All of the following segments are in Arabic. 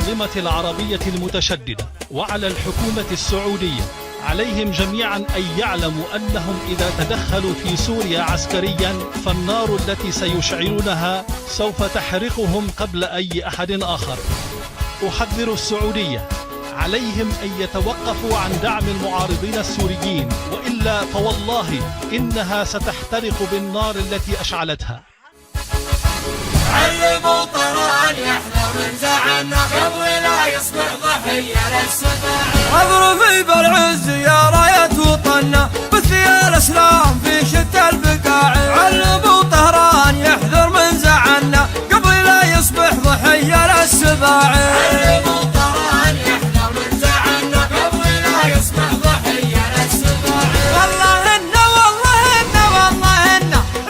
الأنظمة العربية المتشددة وعلى الحكومة السعودية، عليهم جميعا أن يعلموا أنهم إذا تدخلوا في سوريا عسكريا فالنار التي سيشعلونها سوف تحرقهم قبل أي أحد آخر. أحذر السعودية، عليهم أن يتوقفوا عن دعم المعارضين السوريين، وإلا فوالله إنها ستحترق بالنار التي أشعلتها. علموا طران يحذر من زعلنا قبل لا يصبح ضحية للسباع. اضرب في بالعز يا راية وطننا بثيال الاسلام في شتى البقاع. علموا طهران يحذر من زعلنا قبل لا يصبح ضحية للسباع. علموا طران يحذر من زعلنا قبل لا يصبح ضحية للسباع. والله إنا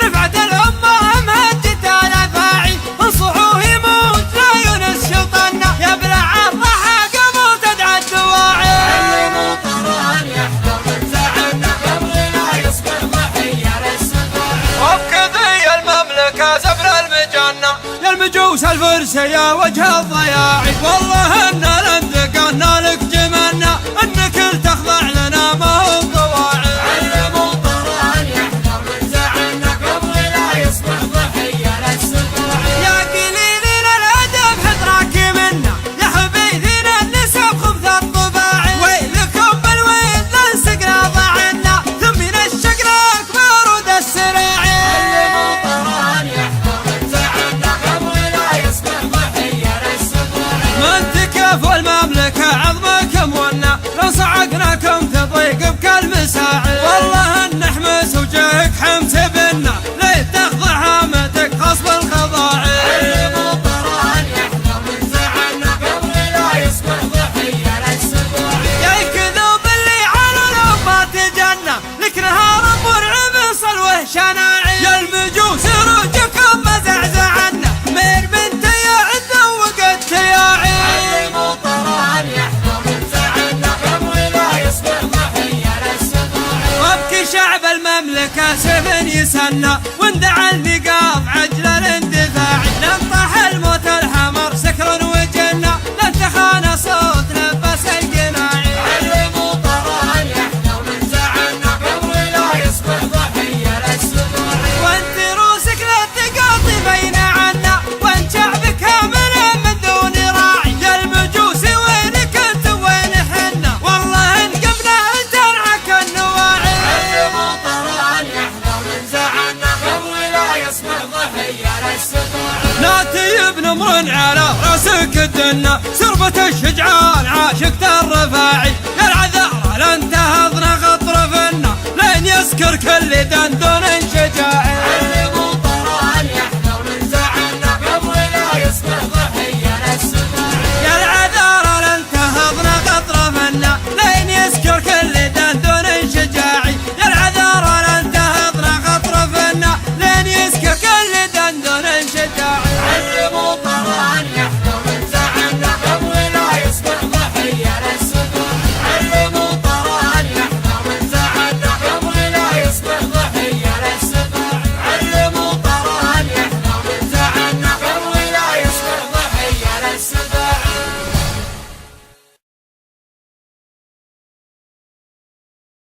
رفعت الأمة مهجت الأفاعي انصحوه يموت لا يونس شيطاننا يا بلع الضحى قبل تدعى الدواعي. علموا طران يحذر من زعلنا قبل لا يصبح ضحية للسباع. وبكذي المملكة زبر المجنة يا المجوس الفرس يا وجه الضياعي. والله إنا لندقنا لك جمالنا انك تخضع لنا ما هو قواعي. علموا طران يحذر من زعلنا قبل لا يصبح ضحية للسباع. يا قليلين الأدب حذرك منا يا حبيبين النسب خبث الطباعي. ويلكم بالويل لنسقنا ضعنا ثم من الشقراك بارود السراعي. علموا طران يحذر من زعلنا قبل لا يصبح ضحية للسباع. من تكفوا المملكة عظمك مونا لو صعقناكم تضيق بكالمساعي. والله ان نحمس وجهك حمس بنا ليه تخضع هامتك غصب الخضاعي. علموا طران يحذر من زعلنا قبل لا يصبح ضحية للسباع. يا كذوب اللي على الأمة تجنى لك نهار مرعب صلوه شناعي. يا المجوس روجكم مزعزعنا مير بنت يا عذوق التياعي. علموا طران يحذر من زعلنا قبل لا يصبح ضحية للسباع. وابكي شعب المملكة سيف يسنى واندعى النقاط عجل الاندفاع. ننطح الموت الحمر سكر وجنة لن تخان صوت نفس القناعي. علموا طران يحذر من زعلنا قبل لا يصبح ضحية للسباع. وانت روسك لا تقاطي بين عنا وانت شعبك كامل من دون راعي. يا المجوس وينك انت وين حنا والله انقمنا ترعك النواعي. علموا طران يحذر من زعلنا قبل لا يصبح ضحية للسباع. لا تجيب نمر على راسك الدنا سربة الشجعان عاشقة الرفاعي. يا العذارى لن تهضنا غطر فينا لين يسكر كل دندون